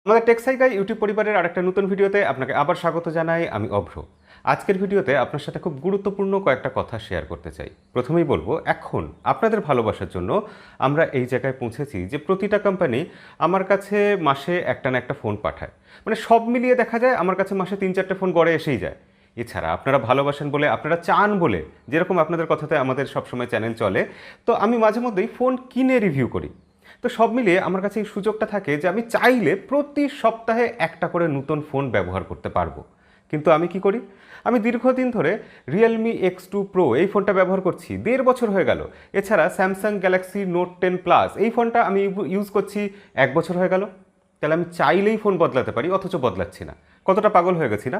আমাদের টেকসাইকাই ইউটিউব পরিবারের আরেকটা নতুন ভিডিওতে আপনাকে আবার স্বাগত জানাই। আমি অভ্র। আজকের ভিডিওতে আপনার সাথে খুব গুরুত্বপূর্ণ কয়েকটা কথা শেয়ার করতে চাই। প্রথমেই বলবো, এখন আপনাদের ভালোবাসার জন্য আমরা এই জায়গায় পৌঁছেছি যে প্রতিটা কোম্পানি আমার কাছে মাসে একটা না একটা ফোন পাঠায়। মানে সব মিলিয়ে দেখা যায় আমার কাছে মাসে 3-4টে ফোন গড়ে এসেই যায়। এছাড়া আপনারা ভালোবাসেন বলে, আপনারা চান বলে, যেরকম আপনাদের কথাতে আমাদের সবসময় চ্যানেল চলে, তো আমি মাঝে মধ্যেই ফোন কিনে রিভিউ করি। তো সব মিলিয়ে আমার কাছে এই সুযোগটা থাকে যে আমি চাইলে প্রতি সপ্তাহে একটা করে নতুন ফোন ব্যবহার করতে পারবো। কিন্তু আমি কি করি, আমি দীর্ঘদিন ধরে রিয়েলমি X2 Pro এই ফোনটা ব্যবহার করছি, 1.5 বছর হয়ে গেল। এছাড়া স্যামসাং গ্যালাক্সি নোট 10 প্লাস এই ফোনটা আমি ইউজ করছি 1 বছর হয়ে গেল। তাহলে আমি চাইলেই ফোন বদলাতে পারি, অথচ বদলাচ্ছি না। কতটা পাগল হয়ে গেছি না?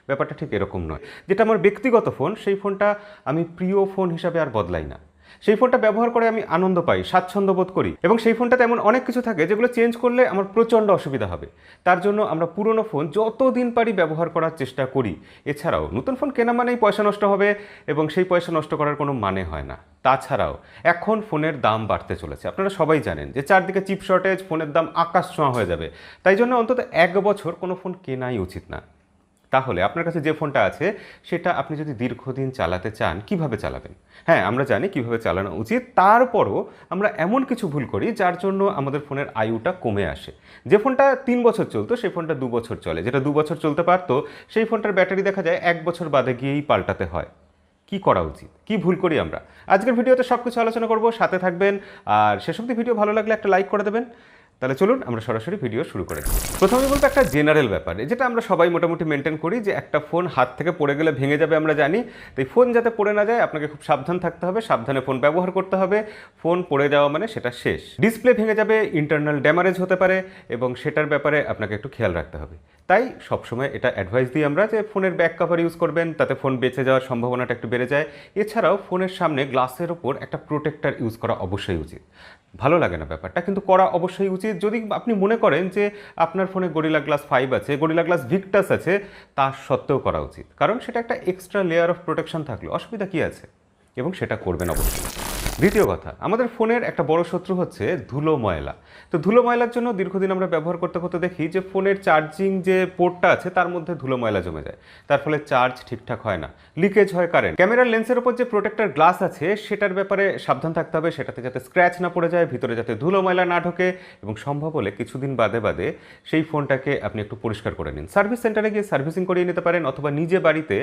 ব্যাপারটা ঠিক এরকম নয়। যেটা আমার ব্যক্তিগত ফোন, সেই ফোনটা আমি প্রিয় ফোন হিসাবে আর বদলাই না। সেই ফোনটা ব্যবহার করে আমি আনন্দ পাই, স্বাচ্ছন্দ্য বোধ করি, এবং সেই ফোনটাতে এমন অনেক কিছু থাকে যেগুলো চেঞ্জ করলে আমার প্রচণ্ড অসুবিধা হবে। তার জন্য আমরা পুরনো ফোন যতদিন পারি ব্যবহার করার চেষ্টা করি। এছাড়াও নতুন ফোন কেনা মানেই পয়সা নষ্ট হবে, এবং সেই পয়সা নষ্ট করার কোনো মানে হয় না। তাছাড়াও এখন ফোনের দাম বাড়তে চলেছে, আপনারা সবাই জানেন যে চারদিকে চিপ শর্টেজ, ফোনের দাম আকাশ ছোঁয়া হয়ে যাবে। তাই জন্য অন্তত 1 বছর কোনো ফোন কেনাই উচিত না। তাহলে আপনার কাছে যে ফোনটা আছে সেটা আপনি যদি দীর্ঘদিন চালাতে চান, কিভাবে চালাবেন? হ্যাঁ, আমরা জানি কিভাবে চালানো উচিত, তারপরও আমরা এমন কিছু ভুল করি যার জন্য আমাদের ফোনের আয়ুটা কমে আসে। যে ফোনটা 3 বছর চলতো সেই ফোনটা 2 বছর চলে, যেটা 2 বছর চলতে পারতো সেই ফোনটার ব্যাটারি দেখা যায় 1 বছর বাদে গিয়েই পাল্টাতে হয়। কি করা উচিত, কি ভুল করি আমরা? আজকের ভিডিওতে সব কিছু আলোচনা করব, সাথে থাকবেন। আর শেষ অবধি ভিডিও ভালো লাগলে একটা লাইক করে দেবেন। তাহলে চলুন আমরা সরাসরি ভিডিও শুরু করে দিই। প্রথমে বলবো একটা জেনারেল ব্যাপার, যেটা আমরা সবাই মোটামুটি মেনটেন করি, যে একটা ফোন হাত থেকে পড়ে গেলে ভেঙে যাবে আমরা জানি। তো এই ফোন যাতে পড়ে না যায় আপনাকে খুব সাবধান থাকতে হবে, সাবধানে ফোন ব্যবহার করতে হবে। ফোন পড়ে যাওয়া মানে সেটা শেষ। ডিসপ্লে ভেঙে যাবে, ইন্টারনাল ড্যামারেজ হতে পারে, এবং সেটার ব্যাপারে আপনাকে একটু খেয়াল রাখতে হবে। তাই সবসময় এটা অ্যাডভাইস দিই আমরা যে ফোনের ব্যাক কভার ইউজ করবেন, তাতে ফোন বেঁচে যাওয়ার সম্ভাবনাটা একটু বেড়ে যায়। এছাড়াও ফোনের সামনে গ্লাসের ওপর একটা প্রোটেক্টর ইউজ করা অবশ্যই উচিত। ভালো লাগে না ব্যাপারটা, কিন্তু করা অবশ্যই উচিত। যদি আপনি মনে করেন যে আপনার ফোনে গরিলা গ্লাস 5 আছে, গরিলা গ্লাস ভিক্টাস আছে, তা সত্ত্বেও করা উচিত, কারণ সেটা একটা এক্সট্রা লেয়ার অফ প্রোটেকশন থাকলো, অসুবিধা কী আছে? এবং সেটা করবেন অবশ্যই। দ্বিতীয় কথা, আমাদের ফোনের একটা বড় শত্রু হচ্ছে ধুলো ময়লা। তো ধুলো ময়লার জন্য দীর্ঘদিন আমরা ব্যবহার করতে করতে দেখি যে ফোনের চার্জিং যে পোর্টটা আছে তার মধ্যে ধুলো ময়লা জমে যায়। তার ফলে চার্জ ঠিকঠাক হয় না, লিকেজ হয় কারেন্ট। ক্যামেরার লেন্সের ওপর যে প্রোটেক্টর গ্লাস আছে সেটার ব্যাপারে সাবধান থাকতে হবে, সেটাতে যাতে স্ক্র্যাচ না পড়ে যায়, ভিতরে যাতে ধুলো ময়লা না ঢোকে, এবং সম্ভব হলে কিছুদিন বাদে বাদে সেই ফোনটাকে আপনি একটু পরিষ্কার করে নিন। সার্ভিস সেন্টারে গিয়ে সার্ভিসিং করিয়ে নিতে পারেন, অথবা নিজে বাড়িতে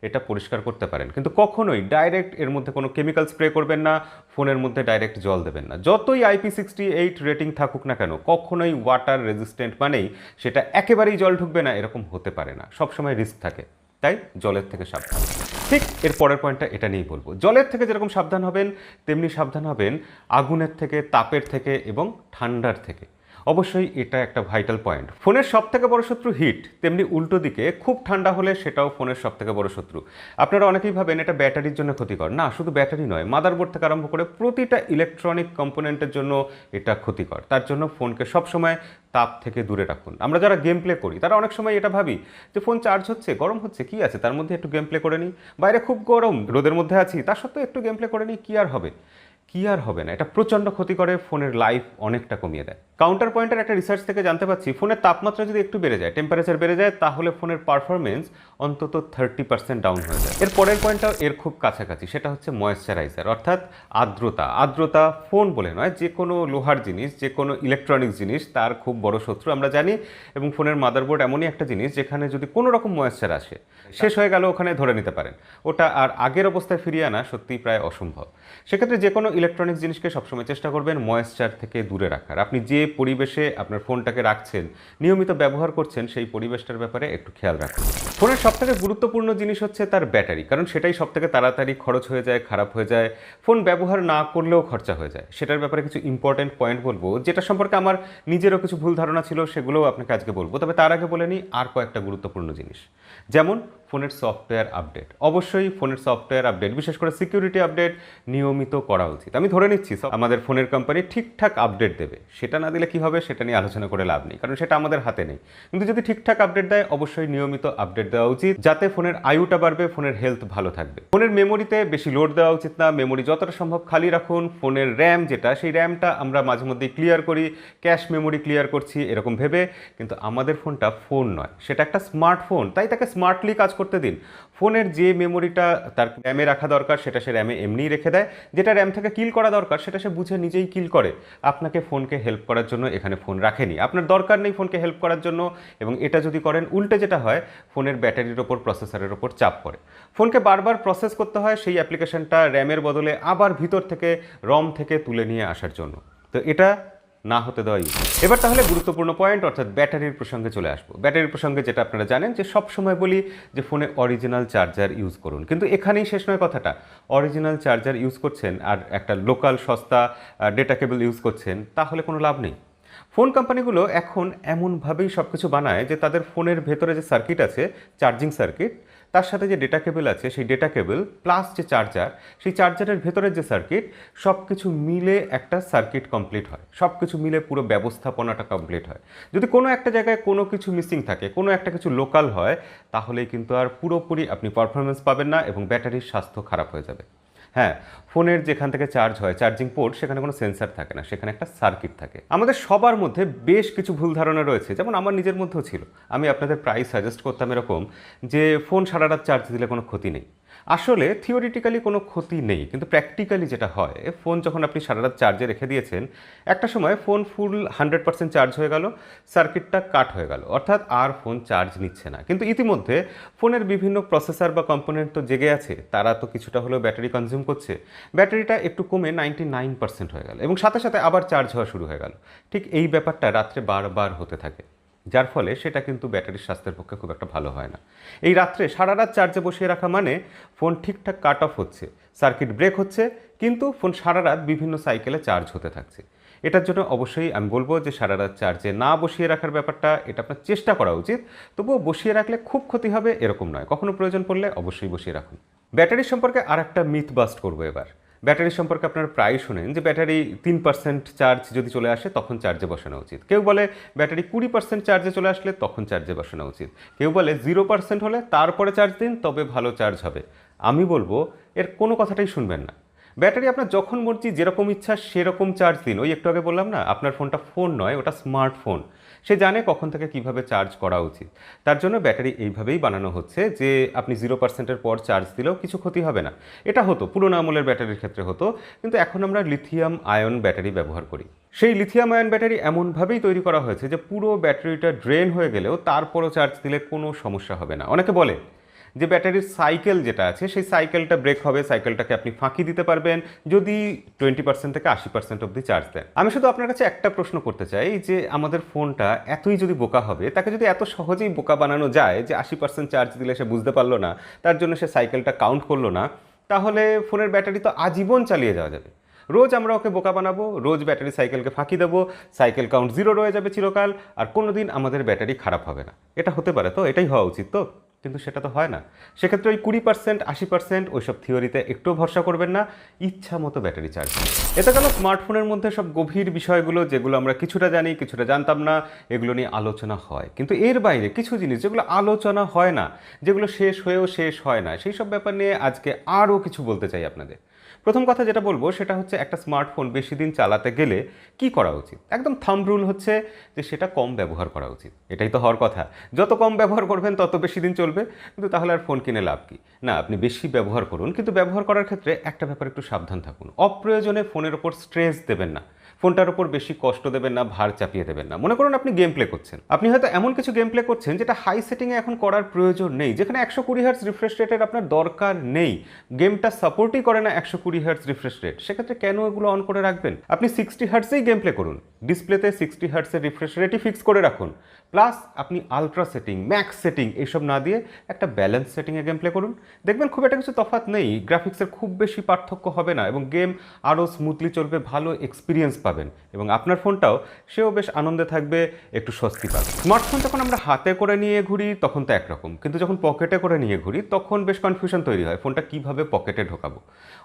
এটা পরিষ্কার করতে পারেন। কিন্তু কখনোই ডাইরেক্ট এর মধ্যে কোনো কেমিক্যাল স্প্রে করবেন না, ফোনের মধ্যে ডাইরেক্ট জল দেবেন না। যতই IP68 রেটিং থাকুক না কেন, কখনোই ওয়াটার রেজিস্ট্যান্ট মানেই সেটা একেবারেই জল ঢুকবে না, এরকম হতে পারে না। সবসময় রিস্ক থাকে, তাই জলের থেকে সাবধান। ঠিক এর পরের পয়েন্টটা এটা নিয়েই বলবো। জলের থেকে যেরকম সাবধান হবেন, তেমনি সাবধান হবেন আগুনের থেকে, তাপের থেকে, এবং ঠান্ডার থেকে। অবশ্যই এটা একটা ভাইটাল পয়েন্ট। ফোনের সব থেকে বড় শত্রু হিট, তেমনি উল্টো দিকে খুব ঠান্ডা হলে সেটাও ফোনের সব থেকে বড় শত্রু। আপনারা অনেকেই ভাবেন এটা ব্যাটারির জন্য ক্ষতিকর। না, শুধু ব্যাটারি নয়, মাদারবোর্ড থেকে আরম্ভ করে প্রতিটা ইলেকট্রনিক কম্পোনেন্টের জন্য এটা ক্ষতিকর। তার জন্য ফোনকে সবসময় তাপ থেকে দূরে রাখুন। আমরা যারা গেম প্লে করি তারা অনেক সময় এটা ভাবি যে ফোন চার্জ হচ্ছে, গরম হচ্ছে, কি আছে তার মধ্যে, একটু গেম প্লে করে নিই, বাইরে খুব গরম, রোদের মধ্যে আছি, তার সত্ত্বেও একটু গেম প্লে করে নিই, কি আর হবে? কি আর হবে না, এটা প্রচণ্ড ক্ষতি করে, ফোনের লাইফ অনেকটা কমিয়ে দেয়। কাউন্টার পয়েন্টের একটা রিসার্চ থেকে জানতে পারছি, ফোনের তাপমাত্রা যদি একটু বেড়ে যায়, টেম্পারেচার বেড়ে যায়, তাহলে ফোনের পারফরমেন্স অন্তত 30% ডাউন হয়ে যায়। এর পরের পয়েন্টটাও এর খুব কাছাকাছি, সেটা হচ্ছে ময়েশ্চারাইজার, অর্থাৎ আর্দ্রতা। আর্দ্রতা ফোন বলে নয়, যে কোনো লোহার জিনিস, যে কোনো ইলেকট্রনিক্স জিনিস, তার খুব বড় শত্রু আমরা জানি। এবং ফোনের মাদারবোর্ড এমনই একটা জিনিস যেখানে যদি কোনো রকম ময়েশ্চার আসে, শেষ হয়ে গেল ওখানে, ধরে নিতে পারেন ওটা আর আগের অবস্থায় ফিরিয়ে আনা সত্যিই প্রায় অসম্ভব। সেক্ষেত্রে যে কোনো ইলেকট্রনিক্স জিনিসকে সবসময় চেষ্টা করবেন ময়েশ্চার থেকে দূরে রাখার। আপনি যে পরিবেশে আপনার ফোনটাকে রাখছেন, নিয়মিত ব্যবহার করছেন, সেই পরিবেশটার ব্যাপারে একটু খেয়াল রাখুন। ফোনের সবথেকে গুরুত্বপূর্ণ জিনিস হচ্ছে তার ব্যাটারি, কারণ সেটাই সবথেকে তাড়াতাড়ি খরচ হয়ে যায়, খারাপ হয়ে যায়, ফোন ব্যবহার না করলেও খরচা হয়ে যায়। সেটার ব্যাপারে কিছু ইম্পর্টেন্ট পয়েন্ট বলবো, যেটা সম্পর্কে আমার নিজেরও কিছু ভুল ধারণা ছিল, সেগুলোও আপনাকে আজকে বলবো। তবে তার আগে বলে নিই আর কয়েকটা গুরুত্বপূর্ণ জিনিস, যেমন ফোনের সফটওয়্যার আপডেট। অবশ্যই ফোনের সফটওয়্যার আপডেট, বিশেষ করে সিকিউরিটি আপডেট নিয়মিত করা উচিত। উচিত। আমি ধরে নিচ্ছি আমাদের ফোনের কোম্পানি ঠিকঠাক আপডেট দেবে, সেটা না দিলে কি হবে সেটা নিয়ে আলোচনা করে লাভ নেই, কারণ সেটা আমাদের হাতে নেই। কিন্তু যদি ঠিকঠাক আপডেট দেয় অবশ্যই নিয়মিত আপডেট দেওয়া উচিত, যাতে ফোনের আয়ুটা বাড়বে, ফোনের হেলথ ভালো থাকবে। ফোনের মেমোরিতে বেশি লোড দেওয়া উচিত না, মেমোরি যতটা সম্ভব খালি রাখুন। ফোনের র্যাম যেটা, সেই র্যামটা আমরা মাঝে মধ্যেই ক্লিয়ার করি, ক্যাশ মেমোরি ক্লিয়ার করছি এরকম ভেবে, কিন্তু আমাদের ফোনটা ফোন নয়, সেটা একটা স্মার্টফোন, তাই তাকে স্মার্টলি কাজ করতে দিন। ফোনের যে মেমোরিটা তার র্যামে রাখা দরকার সেটা সে র্যামে এমনিই রেখে দেয়, যেটা র্যাম থেকে কিল করা দরকার সেটা সে বুঝে নিজেই কিল করে। আপনাকে ফোনকে হেল্প করার জন্য এখানে ফোন রাখেনি, আপনার দরকার নেই ফোনকে হেল্প করার জন্য। এবং এটা যদি করেন উল্টে যেটা হয়, ফোনের ব্যাটারির ওপর, প্রসেসরের ওপর চাপ পড়ে। ফোনকে বারবার প্রসেস করতে হয় সেই অ্যাপ্লিকেশনটা র্যামের বদলে আবার ভিতর থেকে রম থেকে তুলে নিয়ে আসার জন্য। তো এটা না হতে দেওয়াই উচিত। এবার তাহলে গুরুত্বপূর্ণ পয়েন্ট অর্থাৎ ব্যাটারির প্রসঙ্গে চলে আসবো। ব্যাটারির প্রসঙ্গে যেটা আপনারা জানেন যে সব সময় বলি যে ফোনে অরিজিনাল চার্জার ইউজ করুন, কিন্তু এখানেই শেষ নয় কথাটা। অরিজিনাল চার্জার ইউজ করছেন আর একটা লোকাল সস্তা ডেটা কেবল ইউজ করছেন, তাহলে কোনো লাভ নেই। ফোন কোম্পানিগুলো এখন এমনভাবেই সব কিছু বানায় যে তাদের ফোনের ভেতরে যে সার্কিট আছে, চার্জিং সার্কিট, তার সাথে যে ডেটা কেবল আছে সেই ডেটা কেবল প্লাস যে চার্জার, সেই চার্জারের ভেতরের যে সার্কিট, সব কিছু মিলে একটা সার্কিট কমপ্লিট হয়, সব কিছু মিলে পুরো ব্যবস্থাপনাটা কমপ্লিট হয়। যদি কোনো একটা জায়গায় কোনো কিছু মিসিং থাকে, কোনো একটা কিছু লোকাল হয়, তাহলেই কিন্তু আর পুরোপুরি আপনি পারফরমেন্স পাবেন না এবং ব্যাটারির স্বাস্থ্য খারাপ হয়ে যাবে। হ্যাঁ, ফোনের যেখান থেকে চার্জ হয়, চার্জিং পোর্ট, সেখানে কোনো সেন্সার থাকে না, সেখানে একটা সার্কিট থাকে। আমাদের সবার মধ্যে বেশ কিছু ভুল ধারণা রয়েছে, যেমন আমার নিজের মধ্যেও ছিল। আমি আপনাদের প্রায় সাজেস্ট করতাম এরকম যে ফোন সারা রাত চার্জ দিলে কোনো ক্ষতি নেই। আসলে থিওরিটিক্যালি কোনো ক্ষতি নেই, কিন্তু প্র্যাকটিক্যালি যেটা হয়, ফোন যখন আপনি সারা রাত চার্জে রেখে দিয়েছেন, একটা সময় ফোন ফুল 100% চার্জ হয়ে গেল, সার্কিটটা কাট হয়ে গেল, অর্থাৎ আর ফোন চার্জ নিচ্ছে না। কিন্তু ইতিমধ্যে ফোনের বিভিন্ন প্রসেসর বা কম্পোনেন্ট তো জেগে আছে, তারা তো কিছুটা হলেও ব্যাটারি কনজিউম করছে। ব্যাটারিটা একটু কমে 99% হয়ে গেল এবং সাথে সাথে আবার চার্জ হওয়া শুরু হয়ে গেল। ঠিক এই ব্যাপারটা রাত্রে বারবার হতে থাকে, যার ফলে সেটা কিন্তু ব্যাটারির স্বাস্থ্যের পক্ষে খুব একটা ভালো হয় না। এই রাত্রে সারা রাত চার্জে বসিয়ে রাখা মানে ফোন ঠিকঠাক কাট অফ হচ্ছে, সার্কিট ব্রেক হচ্ছে, কিন্তু ফোন সারা রাত বিভিন্ন সাইকেলে চার্জ হতে থাকছে। এটার জন্য অবশ্যই আমি বলবো যে সারা রাত চার্জে না বসিয়ে রাখার ব্যাপারটা, এটা আপনার চেষ্টা করা উচিত। তবুও বসিয়ে রাখলে খুব ক্ষতি হবে এরকম নয়, কখনো প্রয়োজন পড়লে অবশ্যই বসিয়ে রাখুন। ব্যাটারির সম্পর্কে আর একটা মিথ বাস্ট করবো এবার। ব্যাটারি সম্পর্কে আপনারা প্রায় শোনেন যে ব্যাটারি 3% চার্জ যদি চলে আসে তখন চার্জে বসানো উচিত। কেউ বলে ব্যাটারি 20% চার্জে চলে আসলে তখন চার্জে বসানো উচিত। কেউ বলে 0% হলে তারপরে চার্জ দিন, তবে ভালো চার্জ হবে। আমি বলবো এর কোনো কথাটাই শুনবেন না। ব্যাটারি আপনার যখন মর্জি, যেরকম ইচ্ছা সেরকম চার্জ দিন। ওই একটু আগে বললাম না, আপনার ফোনটা ফোন নয়, ওটা স্মার্টফোন। সে জানে কখন থেকে কিভাবে চার্জ করা উচিত। তার জন্য ব্যাটারি এইভাবেই বানানো হচ্ছে যে আপনি 0%-এর পর চার্জ দিলেও কিছু ক্ষতি হবে না। এটা হতো পুরোনো আমলের ব্যাটারির ক্ষেত্রে হতো, কিন্তু এখন আমরা লিথিয়াম আয়ন ব্যাটারি ব্যবহার করি। সেই লিথিয়াম আয়ন ব্যাটারি এমনভাবেই তৈরি করা হয়েছে যে পুরো ব্যাটারিটা ড্রেন হয়ে গেলেও তারপরও চার্জ দিলে কোনো সমস্যা হবে না। অনেকে বলে যে ব্যাটারির সাইকেল যেটা আছে সেই সাইকেলটা ব্রেক হবে, সাইকেলটাকে আপনি ফাঁকি দিতে পারবেন যদি 20% থেকে 80% অবধি চার্জ দেন। আমি শুধু আপনার কাছে একটা প্রশ্ন করতে চাই যে আমাদের ফোনটা এতই যদি বোকা হবে, তাকে যদি এত সহজেই বোকা বানানো যায় যে 80% চার্জ দিলে সে বুঝতে পারলো না, তার জন্য সে সাইকেলটা কাউন্ট করলো না, তাহলে ফোনের ব্যাটারি তো আজীবন চালিয়ে যাওয়া যাবে। রোজ আমরা ওকে বোকা বানাবো, রোজ ব্যাটারি সাইকেলকে ফাঁকি দেবো, সাইকেল কাউন্ট 0 রয়ে যাবে চিরকাল, আর কোনোদিন আমাদের ব্যাটারি খারাপ হবে না। এটা হতে পারে তো? এটাই হওয়া উচিত তো? কিন্তু সেটা তো হয় না। সেক্ষেত্রে ওই 20% 80% ওইসব থিওরিতে একটু ভরসা করবেন না, ইচ্ছা মতো ব্যাটারি চার্জ। এতে গেল স্মার্টফোনের মধ্যে সব গভীর বিষয়গুলো, যেগুলো আমরা কিছুটা জানি কিছুটা জানতাম না, এগুলো নিয়ে আলোচনা হয়। কিন্তু এর বাইরে কিছু জিনিস যেগুলো আলোচনা হয় না, যেগুলো শেষ হয়েও শেষ হয় না, সেই সব ব্যাপার নিয়ে আজকে আরও কিছু বলতে চাই আপনাদের। প্রথম কথা যেটা বলবো সেটা হচ্ছে একটা স্মার্টফোন বেশি দিন চালাতে গেলে কি করা উচিত। একদম থাম্ব রুল হচ্ছে যে সেটা কম ব্যবহার করা উচিত। এটাই তো হওয়ার কথা, যত কম ব্যবহার করবেন তত বেশি দিন চলবে। কিন্তু তাহলে আর ফোন কিনে লাভ কি? না, আপনি বেশি ব্যবহার করুন, কিন্তু ব্যবহার করার ক্ষেত্রে একটা ব্যাপার একটু সাবধান থাকুন। অপ্রয়োজনে ফোনের ওপর স্ট্রেস দেবেন না, ফোনটার উপর বেশি কষ্ট দেবেন না, ভার চাপিয়ে দেবেন না। মনে করুন আপনি গেম প্লে করছেন, আপনি হয়তো এমন কিছু গেম প্লে করছেন যেটা হাই সেটিংয়ে এখন করার প্রয়োজন নেই, যেখানে 120 হার্টজ রিফ্রেশ রেটের আপনার দরকার নেই, গেমটা সাপোর্টই করে না 120 হার্টজ রিফ্রেশ রেট। সেক্ষেত্রে কেন এগুলো অন করে রাখবেন? আপনি 60 হার্টজেই গেম প্লে করুন, ডিসপ্লেতে 60 হার্টজের রিফ্রেশ রেটই ফিক্স করে রাখুন, প্লাস আপনি আলট্রা সেটিং, ম্যাক্স সেটিং এইসব না দিয়ে একটা ব্যালেন্স সেটিংয়ে গেম প্লে করুন। দেখবেন খুব একটা কিছু তফাৎ নেই, গ্রাফিক্সের খুব বেশি পার্থক্য হবে না এবং গেম আরও স্মুথলি চলবে, ভালো এক্সপিরিয়েন্স পাবেন। পাবেন এবং আপনার ফোনটাও সেও বেশ আনন্দে থাকবে, একটু স্বস্তি পাবে। স্মার্টফোন যখন আমরা হাতে করে নিয়ে ঘুরি তখন তো একরকম, কিন্তু যখন পকেটে করে নিয়ে ঘুরি তখন বেশ কনফিউশন তৈরি হয় ফোনটা কিভাবে পকেটে ঢোকাবো।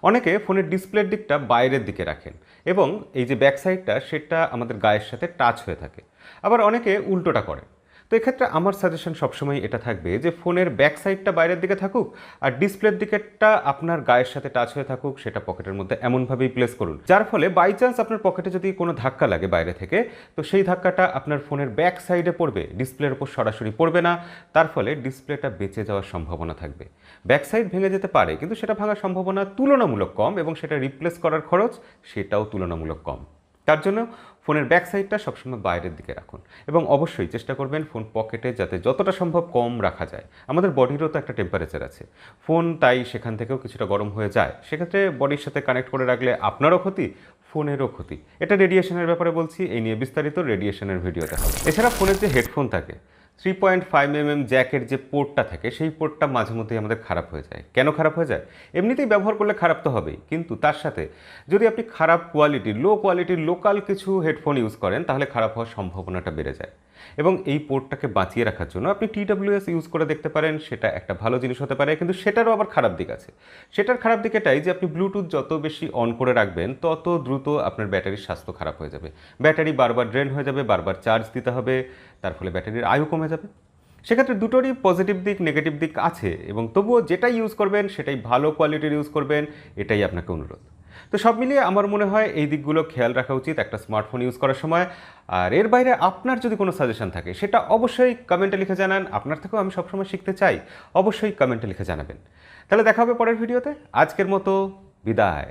অনেকে ফোনের ডিসপ্লের দিকটা বাইরের দিকে রাখেন এবং এই যে ব্যাক সাইডটা সেটা আমাদের গায়ের সাথে টাচ হয়ে থাকে, আবার অনেকে উল্টোটা করে। তো এক্ষেত্রে আমার সাজেশন সবসময় এটা থাকবে যে ফোনের ব্যাক সাইডটা বাইরের দিকে থাকুক আর ডিসপ্লের দিকেরটা আপনার গায়ের সাথে টাচ হয়ে থাকুক, সেটা পকেটের মধ্যে এমনভাবেই প্লেস করুন যার ফলে বাই চান্স আপনার পকেটে যদি কোনো ধাক্কা লাগে বাইরে থেকে, তো সেই ধাক্কাটা আপনার ফোনের ব্যাক সাইডে পড়বে, ডিসপ্লের উপর সরাসরি পড়বে না। তার ফলে ডিসপ্লেটা বেঁচে যাওয়ার সম্ভাবনা থাকবে। ব্যাক সাইড ভেঙে যেতে পারে কিন্তু সেটা ভাঙার সম্ভাবনা তুলনামূলক কম এবং সেটা রিপ্লেস করার খরচ সেটাও তুলনামূলক কম। তার জন্য ফোনের ব্যাক সাইডটা সবসময় বাইরের দিকে রাখুন এবং অবশ্যই চেষ্টা করবেন ফোন পকেটে যাতে যতটা সম্ভব কম রাখা যায়। আমাদের বডিরও তো একটা টেম্পারেচার আছে, ফোন তাই সেখান থেকেও কিছুটা গরম হয়ে যায়, সেক্ষেত্রে বডির সাথে কানেক্ট করে রাখলে আপনারও ক্ষতি, ফোনেরও ক্ষতি। এটা রেডিয়েশনের ব্যাপারে বলছি, এই নিয়ে বিস্তারিত রেডিয়েশনের ভিডিওতে হবে। এছাড়া ফোনের যে হেডফোন থাকে 3.5mm জ্যাকের যে পোর্টটা থাকে সেই পোর্টটা মাঝে মধ্যেই আমাদের খারাপ হয়ে যায়। কেন খারাপ হয়ে যায়? এমনিতেই ব্যবহার করলে খারাপ তো হবেই, কিন্তু তার সাথে যদি আপনি খারাপ কোয়ালিটির লো কোয়ালিটির লোকাল কিছু হেডফোন ইউজ করেন তাহলে খারাপ হওয়ার সম্ভাবনাটা বেড়ে যায়। এবং এই পোর্টটাকে বাঁচিয়ে রাখার জন্য আপনি TWS ইউজ করে দেখতে পারেন, সেটা একটা ভালো জিনিস হতে পারে, কিন্তু সেটারও আবার খারাপ দিক আছে। সেটার খারাপ দিক এটাই যে আপনি ব্লুটুথ যত বেশি অন করে রাখবেন তত দ্রুত আপনার ব্যাটারির স্বাস্থ্য খারাপ হয়ে যাবে, ব্যাটারি বারবার ড্রেন হয়ে যাবে, বারবার চার্জ দিতে হবে, তার ফলে ব্যাটারির আয়ু কমে যাবে। সেক্ষেত্রে দুটোরই পজিটিভ দিক নেগেটিভ দিক আছে এবং তবুও যেটাই ইউজ করবেন সেটাই ভালো কোয়ালিটির ইউজ করবেন, এটাই আপনাকে অনুরোধ। তো সব মিলিয়ে আমার মনে হয় এই দিকগুলো খেয়াল রাখা উচিত একটা স্মার্টফোন ইউজ করার সময়। আর এর বাইরে আপনার যদি কোনো সাজেশন থাকে সেটা অবশ্যই কমেন্টে লিখে জানান, আপনার থেকেও আমি সবসময় শিখতে চাই, অবশ্যই কমেন্টে লিখে জানাবেন। তাহলে দেখা হবে পরের ভিডিওতে, আজকের মতো বিদায়।